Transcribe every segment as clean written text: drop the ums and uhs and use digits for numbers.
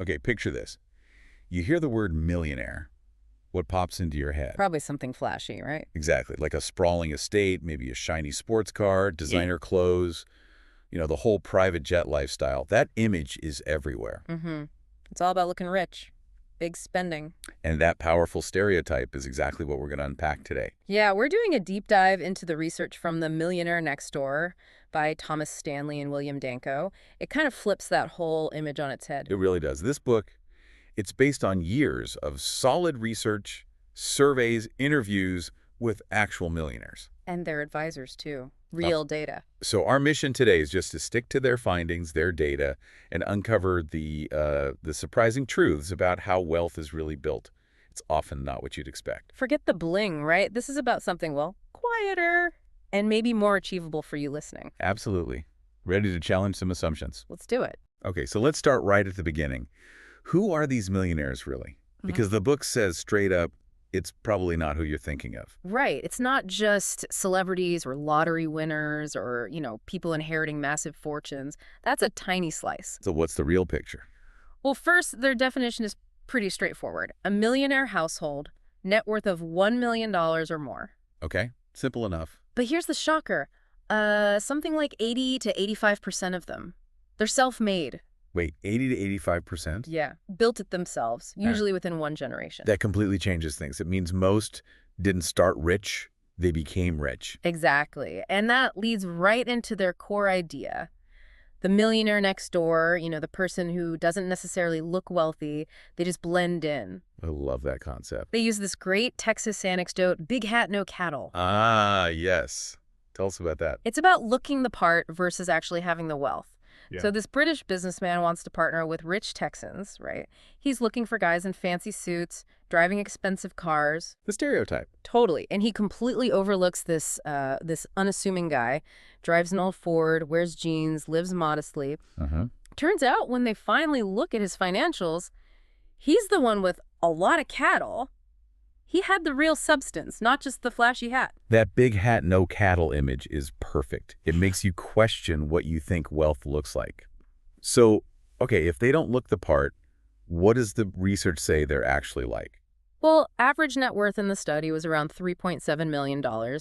Okay, picture this. You hear the word millionaire. What pops into your head? Probably something flashy, right? Exactly, like a sprawling estate, maybe a shiny sports car, designer clothes, the whole private jet lifestyle. That image is everywhere. Mm-hmm. It's all about looking rich. Big spending. And that powerful stereotype is exactly what we're going to unpack today. Yeah, we're doing a deep dive into the research from the Millionaire Next Door by Thomas Stanley and William Danko. It kind of flips that whole image on its head. It really does. This book, it's based on years of solid research, surveys, interviews with actual millionaires. And their advisors, too. Real data. So our mission today is just to stick to their findings, their data, and uncover the surprising truths about how wealth is really built. It's often not what you'd expect. Forget the bling, right? This is about something, well, quieter and maybe more achievable for you listening. Absolutely. Ready to challenge some assumptions. Let's do it. Okay, so let's start right at the beginning. Who are these millionaires really? Because the book says straight up, it's probably not who you're thinking of. Right. It's not just celebrities or lottery winners or, people inheriting massive fortunes. That's a tiny slice. So what's the real picture? Well, first, their definition is pretty straightforward. A millionaire household, net worth of $1 million or more. Okay, simple enough. But here's the shocker. Something like 80 to 85% of them. They're self-made. Wait, 80 to 85%? Yeah, built it themselves, usually within one generation. That completely changes things. It means most didn't start rich, they became rich. Exactly. And that leads right into their core idea. The millionaire next door, the person who doesn't necessarily look wealthy, they just blend in. I love that concept. They use this great Texas anecdote, big hat, no cattle. Ah, yes. Tell us about that. It's about looking the part versus actually having the wealth. Yeah. So this British businessman wants to partner with rich Texans, right? He's looking for guys in fancy suits, driving expensive cars. The stereotype. Totally. And he completely overlooks this unassuming guy, drives an old Ford, wears jeans, lives modestly. Turns out when they finally look at his financials, he's the one with a lot of cattle. He had the real substance, not just the flashy hat. That big hat, no cattle image is perfect. It makes you question what you think wealth looks like. So, okay, if they don't look the part, what does the research say they're actually like? Well, average net worth in the study was around $3.7 million.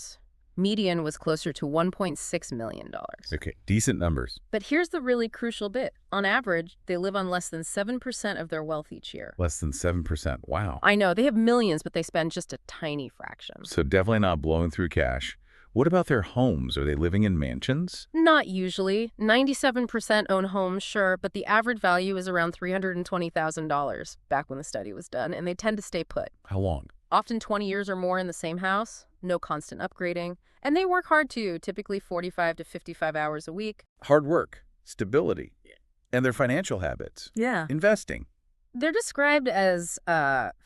Median was closer to $1.6 million. Okay, decent numbers. But here's the really crucial bit. On average, they live on less than 7% of their wealth each year. Less than 7%. Wow. I know, they have millions, but they spend just a tiny fraction. So definitely not blowing through cash. What about their homes? Are they living in mansions? Not usually. 97% own homes, sure, but the average value is around $320,000 back when the study was done, and they tend to stay put. How long? Often 20 years or more in the same house, no constant upgrading. And they work hard too, typically 45 to 55 hours a week. Hard work, stability, and their financial habits. Yeah. Investing. They're described as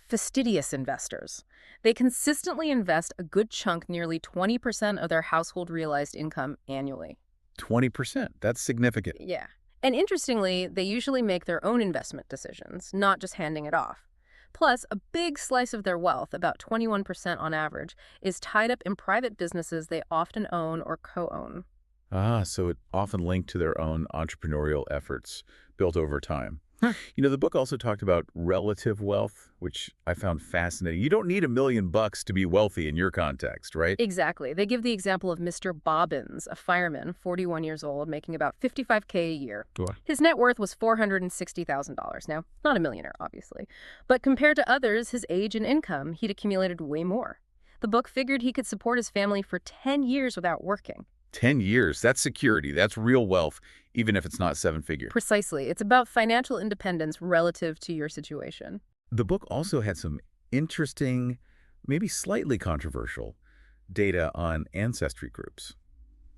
fastidious investors. They consistently invest a good chunk, nearly 20% of their household realized income annually. 20%. That's significant. Yeah. And interestingly, they usually make their own investment decisions, not just handing it off. Plus, a big slice of their wealth, about 21% on average, is tied up in private businesses they often own or co-own. Ah, so it often linked to their own entrepreneurial efforts built over time. The book also talked about relative wealth, which I found fascinating. You don't need $1 million to be wealthy in your context, right? Exactly. They give the example of Mr. Bobbins, a fireman, 41 years old, making about $55K a year. What? His net worth was $460,000. Now, not a millionaire, obviously. But compared to others, his age and income, he'd accumulated way more. The book figured he could support his family for 10 years without working. 10 years. That's security. That's real wealth, even if it's not seven-figure. Precisely. It's about financial independence relative to your situation. The book also had some interesting, maybe slightly controversial, data on ancestry groups.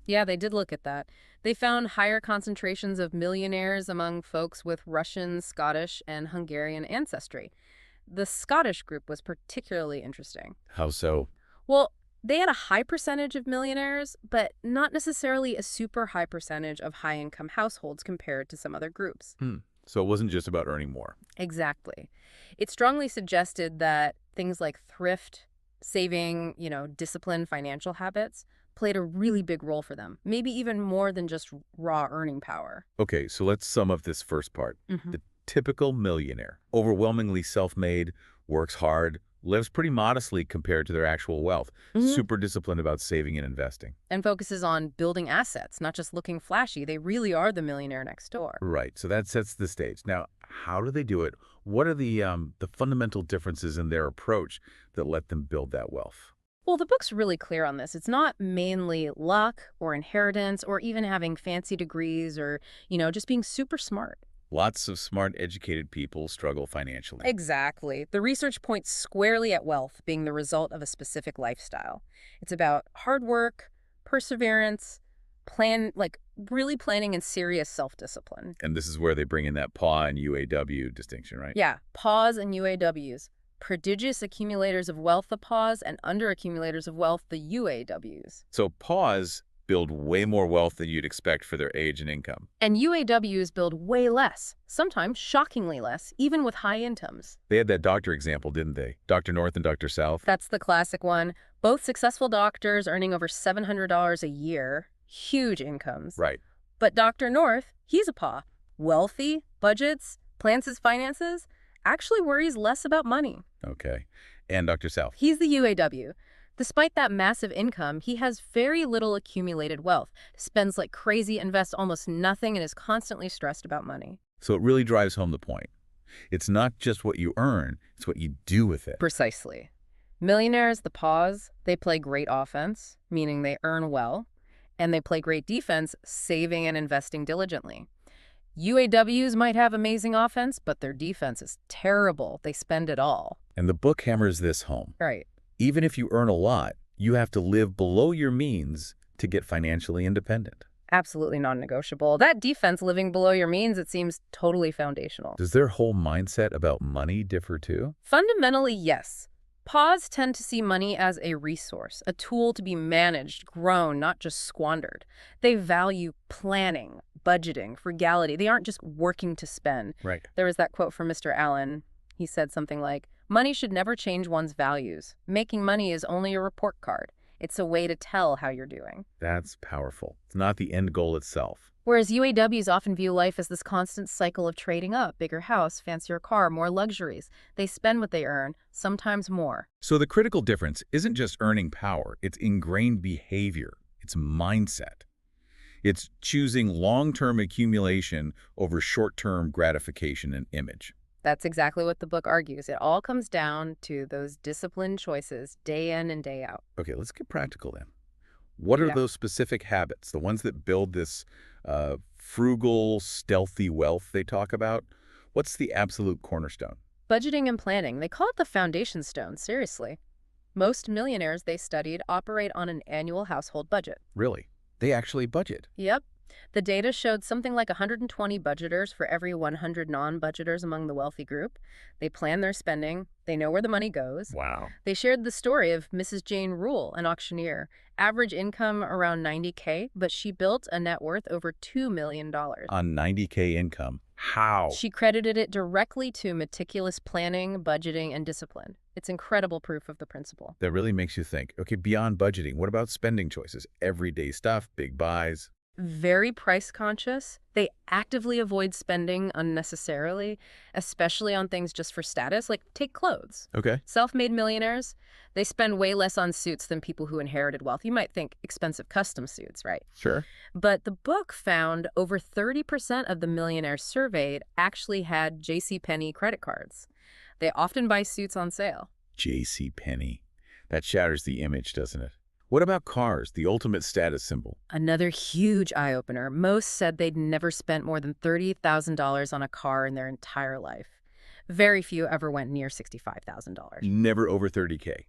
Yeah, they did look at that. They found higher concentrations of millionaires among folks with Russian, Scottish, and Hungarian ancestry. The Scottish group was particularly interesting. How so? Well, they had a high percentage of millionaires, but not necessarily a super high percentage of high-income households compared to some other groups. So it wasn't just about earning more. Exactly. It strongly suggested that things like thrift, saving, disciplined financial habits played a really big role for them, maybe even more than just raw earning power. Okay, so let's sum up this first part. Typical millionaire. Overwhelmingly self-made, works hard, lives pretty modestly compared to their actual wealth. Super disciplined about saving and investing. And focuses on building assets, not just looking flashy. They really are the millionaire next door. Right, so that sets the stage. Now, how do they do it? What are the fundamental differences in their approach that let them build that wealth? Well, the book's really clear on this. It's not mainly luck or inheritance or even having fancy degrees or, just being super smart. Lots of smart, educated people struggle financially. Exactly. The research points squarely at wealth being the result of a specific lifestyle. It's about hard work, perseverance, really planning and serious self-discipline. And this is where they bring in that PAW and UAW distinction, right? Yeah, PAWs and UAWs. Prodigious accumulators of wealth, the PAWs, and underaccumulators of wealth, the UAWs. So PAWs build way more wealth than you'd expect for their age and income. And UAWs build way less, sometimes shockingly less, even with high incomes. They had that doctor example, didn't they? Dr. North and Dr. South. That's the classic one. Both successful doctors earning over $700 a year. Huge incomes. Right. But Dr. North, he's a PAW. Wealthy, budgets, plans his finances, actually worries less about money. Okay. And Dr. South. He's the UAW. Despite that massive income, he has very little accumulated wealth, spends like crazy, invests almost nothing, and is constantly stressed about money. So it really drives home the point. It's not just what you earn, it's what you do with it. Precisely. Millionaires, the PAWs, they play great offense, meaning they earn well, and they play great defense, saving and investing diligently. UAWs might have amazing offense, but their defense is terrible. They spend it all. And the book hammers this home. Right. Even if you earn a lot, you have to live below your means to get financially independent. Absolutely non-negotiable. That defense, living below your means, it seems totally foundational. Does their whole mindset about money differ too? Fundamentally, yes. PAWs tend to see money as a resource, a tool to be managed, grown, not just squandered. They value planning, budgeting, frugality. They aren't just working to spend. Right. There was that quote from Mr. Allen. He said something like, "Money should never change one's values. Making money is only a report card. It's a way to tell how you're doing." That's powerful. It's not the end goal itself. Whereas UAWs often view life as this constant cycle of trading up, bigger house, fancier car, more luxuries. They spend what they earn, sometimes more. So the critical difference isn't just earning power, it's ingrained behavior, it's mindset. It's choosing long-term accumulation over short-term gratification and image. That's exactly what the book argues. It all comes down to those disciplined choices day in and day out. Okay, let's get practical then. What are Yeah. those specific habits, the ones that build this frugal, stealthy wealth they talk about? What's the absolute cornerstone? Budgeting and planning, they call it the foundation stone, seriously. Most millionaires they studied operate on an annual household budget. Really? They actually budget. Yep. The data showed something like 120 budgeters for every 100 non-budgeters among the wealthy group. They plan their spending. They know where the money goes. Wow. They shared the story of Mrs. Jane Rule, an auctioneer. Average income around $90K, but she built a net worth over $2 million. On $90K income. How? She credited it directly to meticulous planning, budgeting, and discipline. It's incredible proof of the principle. That really makes you think, okay, beyond budgeting, what about spending choices? Everyday stuff, big buys. Very price conscious. They actively avoid spending unnecessarily, especially on things just for status, like take clothes. Okay. Self-made millionaires, they spend way less on suits than people who inherited wealth. You might think expensive custom suits, right? Sure. But the book found over 30% of the millionaires surveyed actually had JCPenney credit cards. They often buy suits on sale. JCPenney. That shatters the image, doesn't it? What about cars, the ultimate status symbol? Another huge eye-opener. Most said they'd never spent more than $30,000 on a car in their entire life. Very few ever went near $65,000. Never over 30K,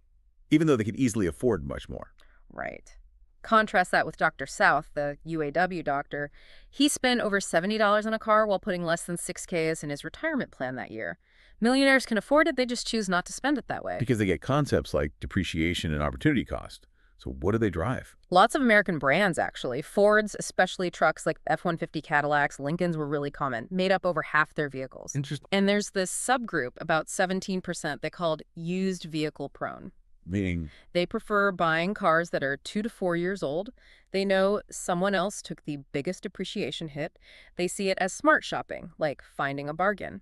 even though they could easily afford much more. Right. Contrast that with Dr. South, the UAW doctor. He spent over $70 on a car while putting less than $6K in his retirement plan that year. Millionaires can afford it, they just choose not to spend it that way. Because they get concepts like depreciation and opportunity cost. So what do they drive? Lots of American brands, actually. Fords, especially trucks like F-150 Cadillacs, Lincolns were really common, made up over half their vehicles. Interesting. And there's this subgroup, about 17%, they called used vehicle prone. Meaning? They prefer buying cars that are 2 to 4 years old. They know someone else took the biggest depreciation hit. They see it as smart shopping, like finding a bargain.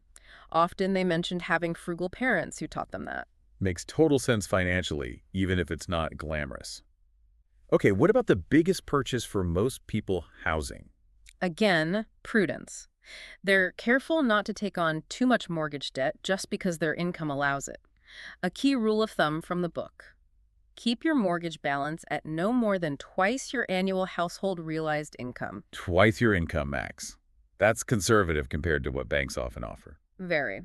Often they mentioned having frugal parents who taught them that. Makes total sense financially, even if it's not glamorous. Okay, what about the biggest purchase for most people, housing? Again, prudence. They're careful not to take on too much mortgage debt just because their income allows it. A key rule of thumb from the book: keep your mortgage balance at no more than twice your annual household realized income. Twice your income max. That's conservative compared to what banks often offer. Very.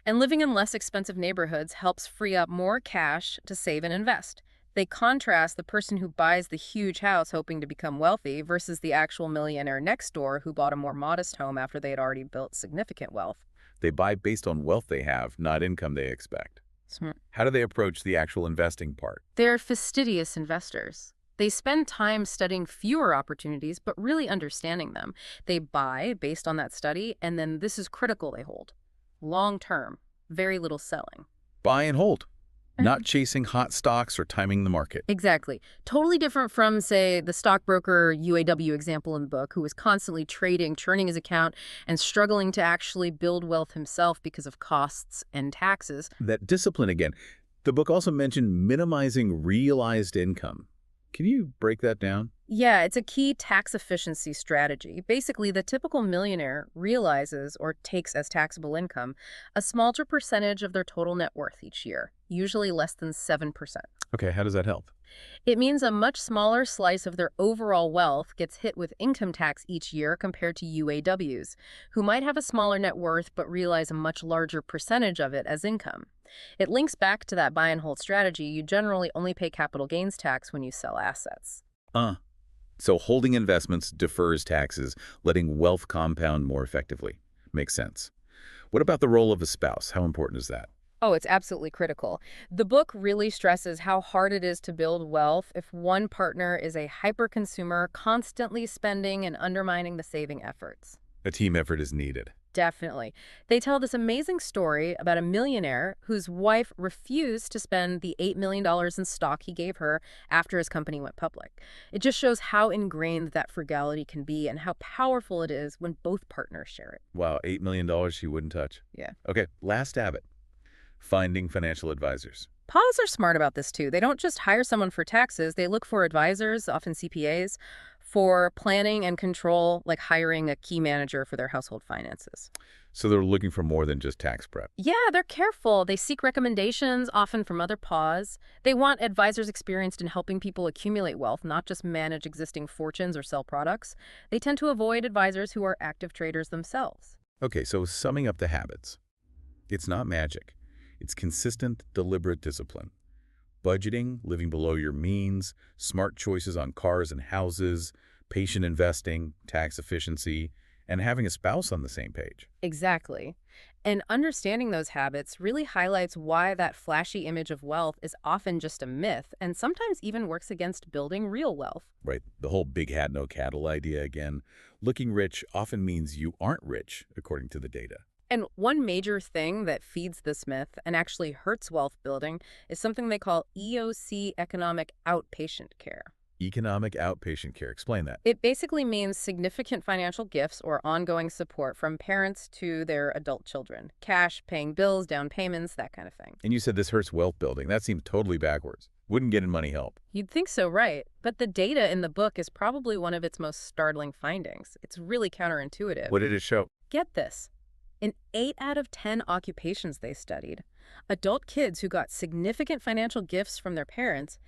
And living in less expensive neighborhoods helps free up more cash to save and invest. They contrast the person who buys the huge house hoping to become wealthy versus the actual millionaire next door who bought a more modest home after they had already built significant wealth. They buy based on wealth they have, not income they expect. Smart. How do they approach the actual investing part? They're fastidious investors. They spend time studying fewer opportunities, but really understanding them. They buy based on that study, and then this is critical, they hold. Long term, very little selling. Buy and hold. Not chasing hot stocks or timing the market. Exactly. Totally different from, say, the stockbroker UAW example in the book, who was constantly trading, churning his account, and struggling to actually build wealth himself because of costs and taxes. That discipline again. The book also mentioned minimizing realized income. Can you break that down? Yeah, it's a key tax efficiency strategy. Basically, the typical millionaire realizes or takes as taxable income a smaller percentage of their total net worth each year, usually less than 7%. Okay, how does that help? It means a much smaller slice of their overall wealth gets hit with income tax each year compared to UAWs, who might have a smaller net worth but realize a much larger percentage of it as income. It links back to that buy and hold strategy. You generally only pay capital gains tax when you sell assets. So holding investments defers taxes, letting wealth compound more effectively. Makes sense. What about the role of a spouse? How important is that? Oh, it's absolutely critical. The book really stresses how hard it is to build wealth if one partner is a hyper-consumer, constantly spending and undermining the saving efforts. A team effort is needed. Definitely. They tell this amazing story about a millionaire whose wife refused to spend the $8 million in stock he gave her after his company went public. It just shows how ingrained that frugality can be and how powerful it is when both partners share it. Wow, $8 million she wouldn't touch. Yeah. Okay, last habit. Finding financial advisors. Paws are smart about this too. They don't just hire someone for taxes. They look for advisors, often CPAs, for planning and control, like hiring a key manager for their household finances. So they're looking for more than just tax prep. Yeah, they're careful. They seek recommendations, often from other paws. They want advisors experienced in helping people accumulate wealth, not just manage existing fortunes or sell products. They tend to avoid advisors who are active traders themselves. Okay, so summing up the habits. It's not magic. It's consistent, deliberate discipline. Budgeting, living below your means, smart choices on cars and houses, patient investing, tax efficiency, and having a spouse on the same page. Exactly. And understanding those habits really highlights why that flashy image of wealth is often just a myth and sometimes even works against building real wealth. Right, the whole big hat, no cattle idea again. Looking rich often means you aren't rich, according to the data. And one major thing that feeds this myth and actually hurts wealth building is something they call EOC, economic outpatient care. Economic outpatient care. Explain that. It basically means significant financial gifts or ongoing support from parents to their adult children. Cash, paying bills, down payments, that kind of thing. And you said this hurts wealth building. That seems totally backwards. Wouldn't getting money help. You'd think so, right? But the data in the book is probably one of its most startling findings. It's really counterintuitive. What did it show? Get this. In 8 out of 10 occupations they studied, adult kids who got significant financial gifts from their parents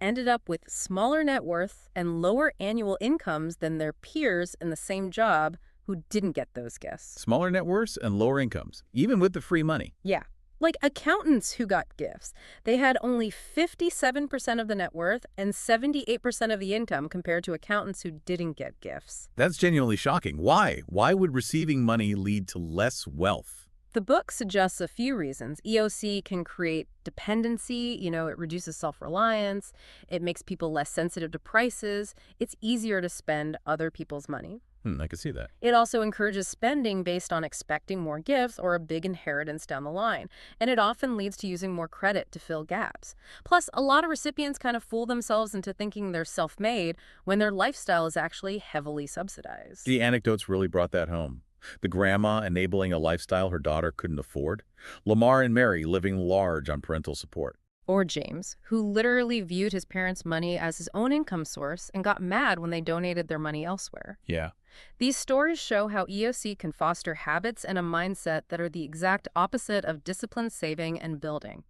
ended up with smaller net worth and lower annual incomes than their peers in the same job who didn't get those gifts. Smaller net worths and lower incomes, even with the free money. Yeah. Like accountants who got gifts. They had only 57% of the net worth and 78% of the income compared to accountants who didn't get gifts. That's genuinely shocking. Why? Why would receiving money lead to less wealth? The book suggests a few reasons. EOC can create dependency, it reduces self-reliance, it makes people less sensitive to prices, it's easier to spend other people's money. I can see that. It also encourages spending based on expecting more gifts or a big inheritance down the line, and it often leads to using more credit to fill gaps. Plus, a lot of recipients kind of fool themselves into thinking they're self-made when their lifestyle is actually heavily subsidized. The anecdotes really brought that home. The grandma enabling a lifestyle her daughter couldn't afford. Lamar and Mary living large on parental support. Or James, who literally viewed his parents' money as his own income source and got mad when they donated their money elsewhere. Yeah. These stories show how EOC can foster habits and a mindset that are the exact opposite of disciplined saving and building.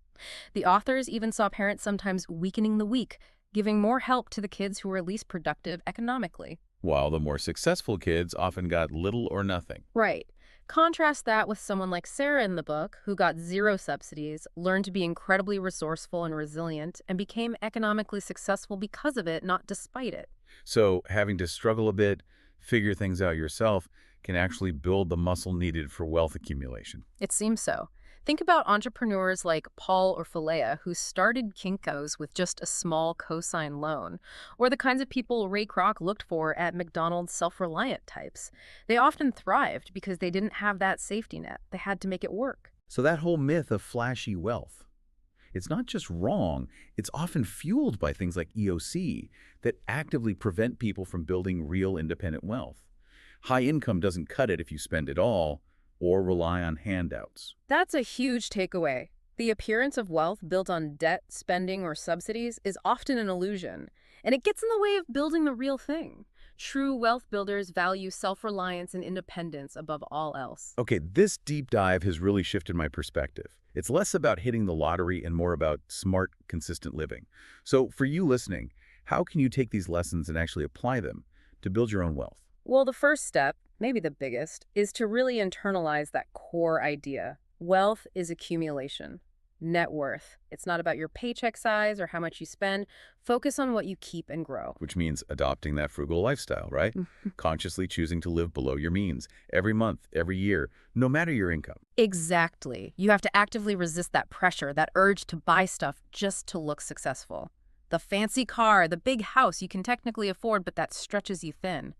The authors even saw parents sometimes weakening the weak, giving more help to the kids who were least productive economically. While the more successful kids often got little or nothing. Right. Contrast that with someone like Sarah in the book, who got zero subsidies, learned to be incredibly resourceful and resilient, and became economically successful because of it, not despite it. So having to struggle a bit, figure things out yourself, can actually build the muscle needed for wealth accumulation. It seems so. Think about entrepreneurs like Paul or Philea, who started Kinko's with just a small cosign loan, or the kinds of people Ray Kroc looked for at McDonald's self-reliant types. They often thrived because they didn't have that safety net. They had to make it work. So that whole myth of flashy wealth, it's not just wrong, it's often fueled by things like EOC that actively prevent people from building real independent wealth. High income doesn't cut it if you spend it all or rely on handouts. That's a huge takeaway. The appearance of wealth built on debt, spending, or subsidies is often an illusion, and it gets in the way of building the real thing. True wealth builders value self-reliance and independence above all else. Okay, this deep dive has really shifted my perspective. It's less about hitting the lottery and more about smart, consistent living. So for you listening, how can you take these lessons and actually apply them to build your own wealth? Well, the first step, maybe the biggest, is to really internalize that core idea. Wealth is accumulation. Net worth. It's not about your paycheck size or how much you spend. Focus on what you keep and grow. Which means adopting that frugal lifestyle, right? Consciously choosing to live below your means every month, every year, no matter your income. Exactly. You have to actively resist that pressure, that urge to buy stuff just to look successful. The fancy car, the big house you can technically afford, but that stretches you thin.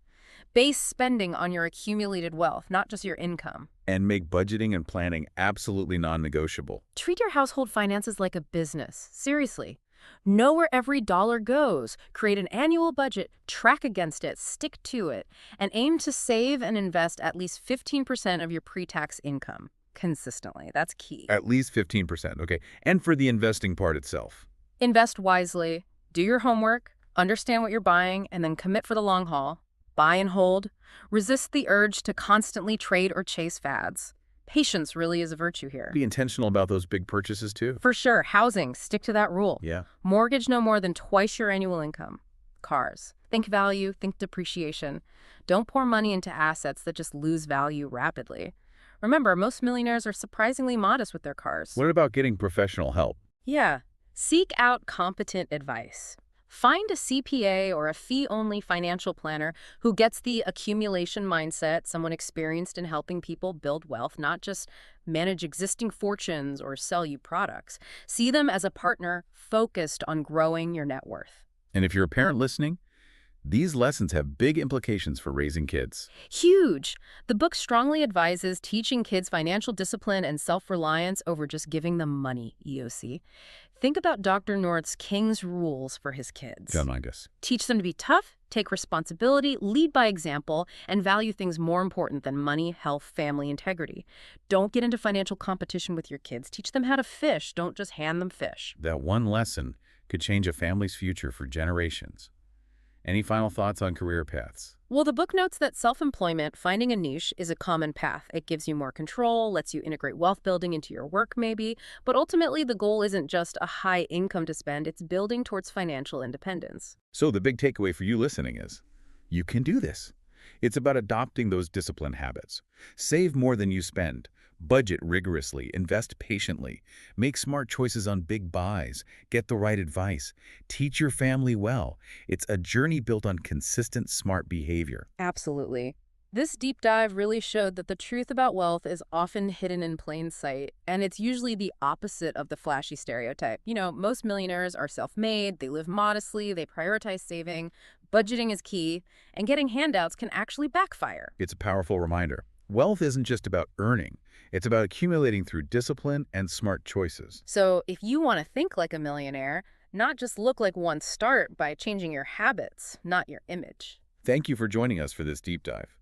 Base spending on your accumulated wealth, not just your income. And make budgeting and planning absolutely non-negotiable. Treat your household finances like a business. Seriously. Know where every dollar goes. Create an annual budget, track against it, stick to it, and aim to save and invest at least 15% of your pre-tax income consistently. That's key. At least 15%, okay. And for the investing part itself. Invest wisely, do your homework, understand what you're buying, and then commit for the long haul. Buy and hold. Resist the urge to constantly trade or chase fads. Patience really is a virtue here. Be intentional about those big purchases too. For sure. Housing. Stick to that rule. Yeah. Mortgage no more than twice your annual income. Cars. Think value. Think depreciation. Don't pour money into assets that just lose value rapidly. Remember, most millionaires are surprisingly modest with their cars. What about getting professional help? Yeah. Seek out competent advice. Find a CPA or a fee-only financial planner who gets the accumulation mindset, someone experienced in helping people build wealth, not just manage existing fortunes or sell you products. See them as a partner focused on growing your net worth. And if you're a parent listening, these lessons have big implications for raising kids. Huge! The book strongly advises teaching kids financial discipline and self-reliance over just giving them money, EOC. Think about Dr. North's King's rules for his kids. Humongous. Teach them to be tough, take responsibility, lead by example, and value things more important than money, health, family integrity. Don't get into financial competition with your kids. Teach them how to fish. Don't just hand them fish. That one lesson could change a family's future for generations. Any final thoughts on career paths? Well, the book notes that self-employment, finding a niche, is a common path. It gives you more control, lets you integrate wealth building into your work maybe, but ultimately the goal isn't just a high income to spend, it's building towards financial independence. So the big takeaway for you listening is, you can do this. It's about adopting those discipline habits. Save more than you spend. Budget rigorously, invest patiently, make smart choices on big buys, get the right advice, teach your family well. It's a journey built on consistent, smart behavior. Absolutely. This deep dive really showed that the truth about wealth is often hidden in plain sight, and it's usually the opposite of the flashy stereotype. You know, most millionaires are self-made, they live modestly, they prioritize saving, budgeting is key, and getting handouts can actually backfire. It's a powerful reminder. Wealth isn't just about earning. It's about accumulating through discipline and smart choices. So if you want to think like a millionaire, not just look like one, start by changing your habits, not your image. Thank you for joining us for this deep dive.